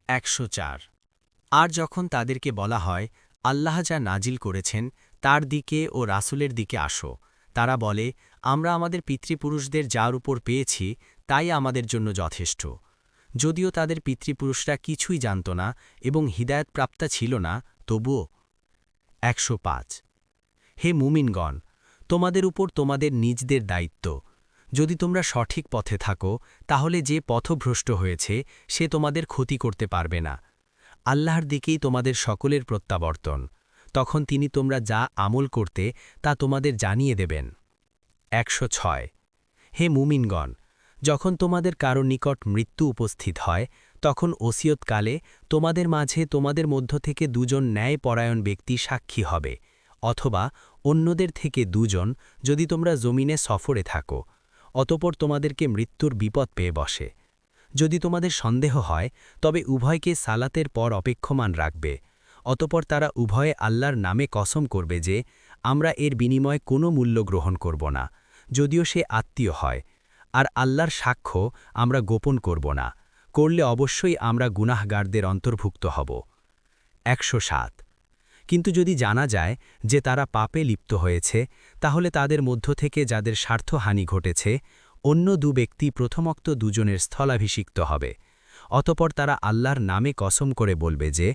104 আর যখন তাদেরকে বলা হয় আল্লাহ যা নাজিল করেছেন তার দিকে ও রাসূলের দিকে আসো, তারা বলে আমরা আমাদের পিতৃপুরুষদের যার উপর পেয়েছি তাই আমাদের জন্য যথেষ্ট। যদিও তাদের পিতৃপুরুষরা কিছুই জানত না এবং হিদায়তপ্রাপ্তা ছিল না, তবুও 105 হে মুমিনগণ, তোমাদের উপর তোমাদের নিজদের দায়িত্ব। যদি তোমরা সঠিক পথে থাকো তাহলে যে পথভ্রষ্ট হয়েছে সে তোমাদের ক্ষতি করতে পারবে না। আল্লাহর দিকেই তোমাদের সকলের প্রত্যাবর্তন, তখন তিনি তোমরা যা আমল করতে তা তোমাদের জানিয়ে দেবেন। 106 হে মুমিনগণ, যখন তোমাদের কারো নিকট মৃত্যু উপস্থিত হয় তখন ওসিয়তকালে তোমাদের মাঝে তোমাদের মধ্য থেকে দুজন ন্যায়পরায়ণ ব্যক্তি সাক্ষী হবে, অথবা অন্যদের থেকে দুজন যদি তোমরা জমিনে সফরে থাকো, অতপর তোমাদেরকে মৃত্যুর বিপদ পেয়ে বসে। যদি তোমাদের সন্দেহ হয় তবে উভয়কে সালাতের পর অপেক্ষমান রাখবে, অতপর তারা উভয়ে আল্লাহর নামে কসম করবে যে আমরা এর বিনিময়ে কোনো মূল্য গ্রহণ করব না, যদিও সে আত্মীয় হয়, আর আল্লাহর সাক্ষ্য আমরা গোপন করব না, করলে অবশ্যই আমরা গুনাহগারদের অন্তর্ভুক্ত হব। 107 কিন্তু যদি জানা যায় যে তারা পাপে লিপ্ত হয়েছে, তাহলে তাদের মধ্য থেকে যাদের স্বার্থহানি ঘটেছে অন্য দু ব্যক্তি প্রথমোক্ত দুজনের স্থলাভিষিক্ত হবে। অতপর তারা আল্লাহর নামে কসম করে বলবে যে